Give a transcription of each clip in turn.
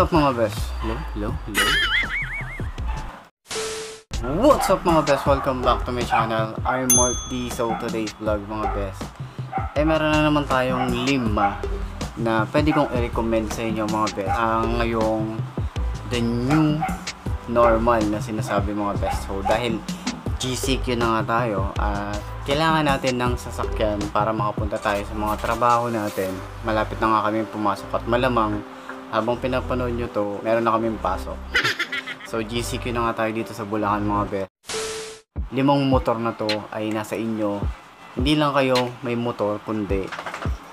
What's up mga best? Hello? What's up mga best? Welcome back to my channel. I'm Mark D. So today's vlog mga best, meron na naman tayong lima na pwede kong i-recommend sa inyo mga best. Ngayong the new normal na sinasabi mga best. So dahil GCQ na nga tayo at kailangan natin ng sasakyan para makapunta tayo sa mga trabaho natin. Malapit na nga kami pumasok at malamang habang pinapanood nyo to, meron na kaming pasok. So GCQ na nga tayo dito sa Bulacan mga best. 5 motor na to ay nasa inyo. Hindi lang kayo may motor, kundi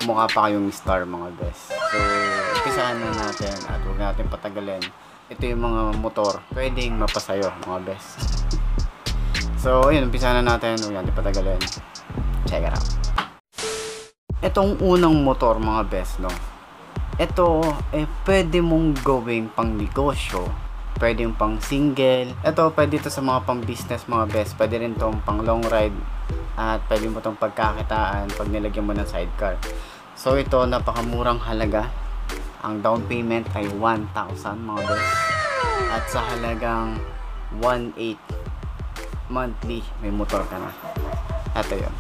mukha pa kayong star mga best. So umpisahan na natin at huwag natin patagalin. Ito yung mga motor pwedeng mapasayo mga best. So ayun, umpisahan na natin, huwag natin patagalin. Check it out. Itong unang motor mga best, no, ito pwede mong gawing pang negosyo, pwede yung pang single. Ito pwede ito sa mga pang business mga best. Pwede rin itong pang long ride at pwede mo itong pagkakitaan pag nilagyan mo ng sidecar. So ito napakamurang halaga. Ang down payment ay 1,000 mga best, at sa halagang 1,800 monthly may motor ka na. Ito yun.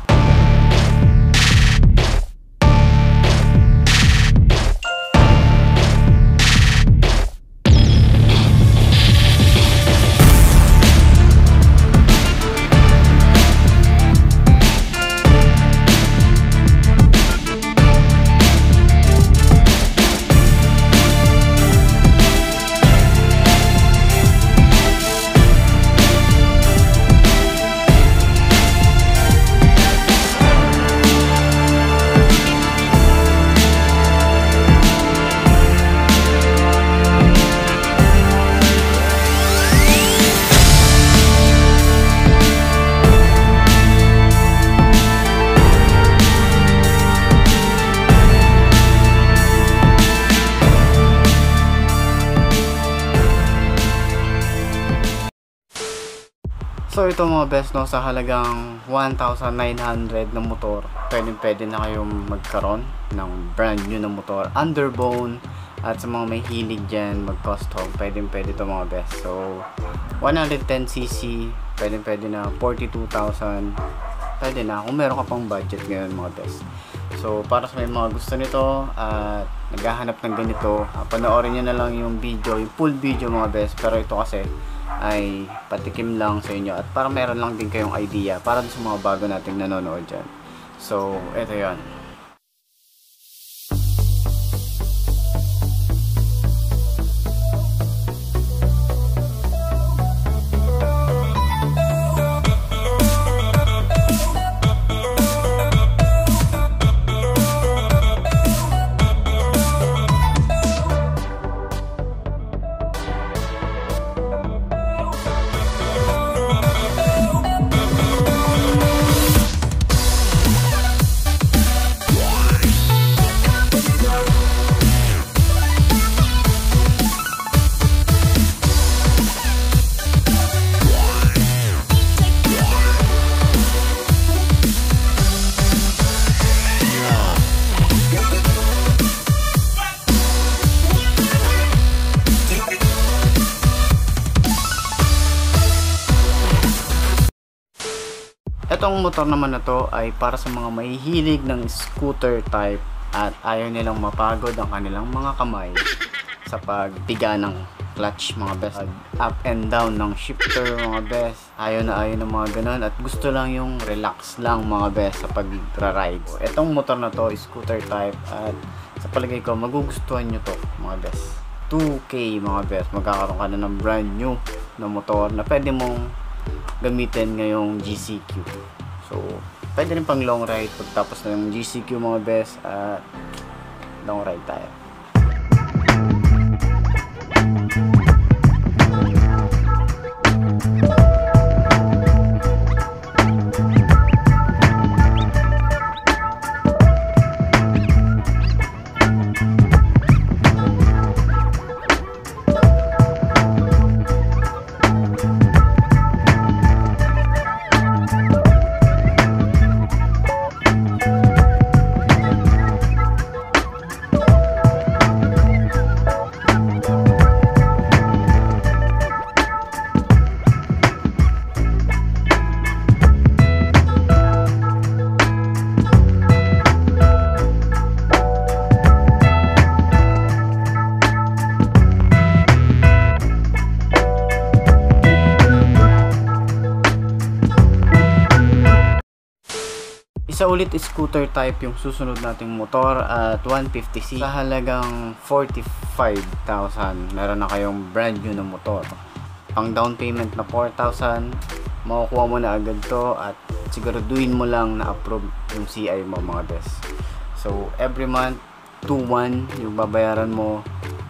So ito mga best, no, sa halagang 1,900 na motor, pwede na kayong magkaroon ng brand new na motor, underbone. At sa mga may hilig dyan mag custom, pwede ito mga best. So 110cc, pwede na 42,000, pwede na kung meron ka pang budget ngayon mga best. So para sa may mga gusto nito at naghahanap ng ganito, panoorin nyo na lang yung video, yung full video mga best. Pero ito kasi ay patikim lang sa inyo at para meron lang din kayong idea para sa mga bago nating nanonood dyan. So ito yan. Itong motor naman na to ay para sa mga mahihilig ng scooter type at ayaw nilang mapagod ang kanilang mga kamay sa pagpiga ng clutch mga best, up and down ng shifter mga best. Ayaw ng mga ganun at gusto lang yung relax lang mga best sa pag-ride. Itong motor na to is scooter type at sa palagay ko magugustuhan nyo to mga best. 2K mga best, magkakaroon ka na ng brand new na motor na pwede mong gamitin ngayong GCQ. So pwede rin pang long ride pagtapos na yung GCQ mga best, at long ride tayo. Isa ulit scooter type yung susunod nating motor at 150cc sa halagang 45,000. Meron na kayong brand new na motor. Pang down payment na 4,000, makukuha mo na agad to at siguraduhin mo lang na approve yung CI mo mga best. So every month 2,1 yung babayaran mo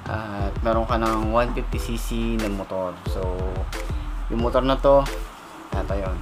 at meron ka ng 150cc na motor. So yung motor na to at ayun.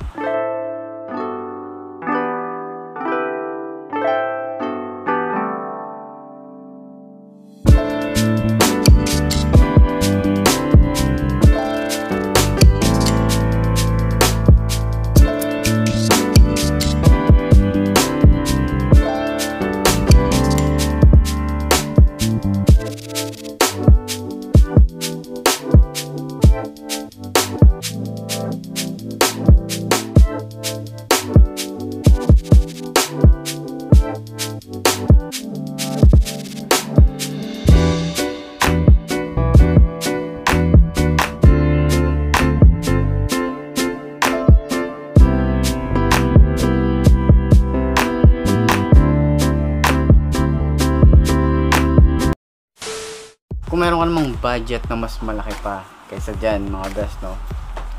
Kung meron ka namang budget na mas malaki pa kaysa dyan mga best, no,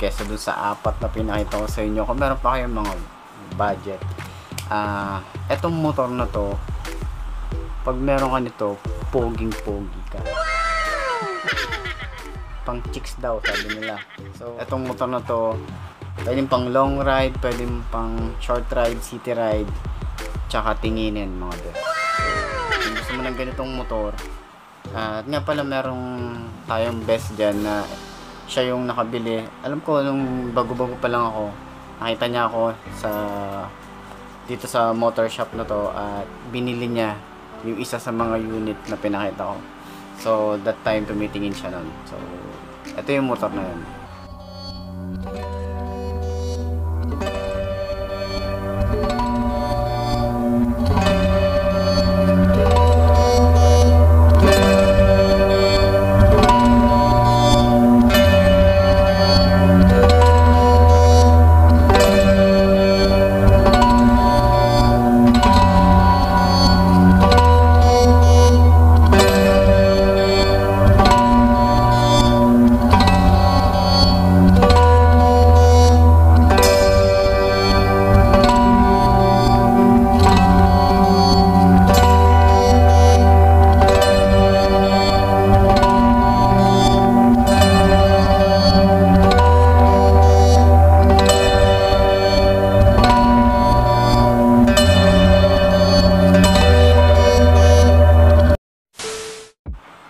kaysa dun sa apat na pinakita ko sa inyo, kung meron pa kayong mga budget, etong motor na to, pag meron ka nito, poging pogi ka, pang chicks daw sabi nila. So etong motor na to, pwedeng pang long ride, pwedeng pang short ride, city ride, tsaka tinginin mga best. So, kung gusto mo ng ganitong motor, at nga pala merong tayong best dyan na siya yung nakabili. Alam ko nung bago-bago pa lang ako, nakita niya ako dito sa motor shop na to at binili niya yung isa sa mga unit na pinakita ko. So that time tumitingin siya nun. So ito yung motor na yun.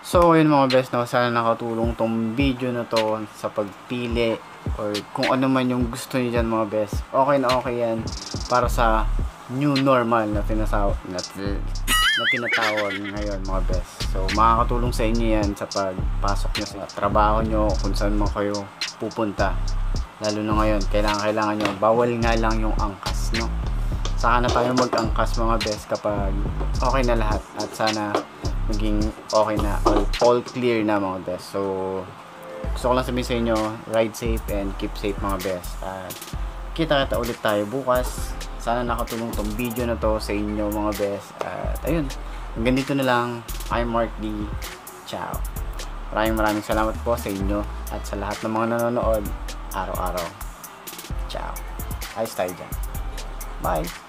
So ayun mga best, no, sana nakatulong tong video na to sa pagpili or kung ano man yung gusto niyo dyan mga best. Okay na okay yan para sa new normal na tinatawag ngayon mga best. So makakatulong sa inyo yan sa pagpasok nyo sa trabaho nyo, kung saan mo kayo pupunta. Lalo na ngayon, kailangan nyo, bawal nga lang yung angkas, no? Saka na tayo mag-angkas mga best kapag okay na lahat at sana maging okay na, all clear na mga best. So gusto ko lang sabihin sa inyo, ride safe and keep safe mga best. At kita ulit tayo bukas. Sana nakatulong tong video na to sa inyo mga best. At ayun, hanggang dito na lang. I'm Mark D. Ciao. Maraming salamat po sa inyo at sa lahat ng mga nanonood araw-araw. Ciao. Ayos tayo dyan. Bye.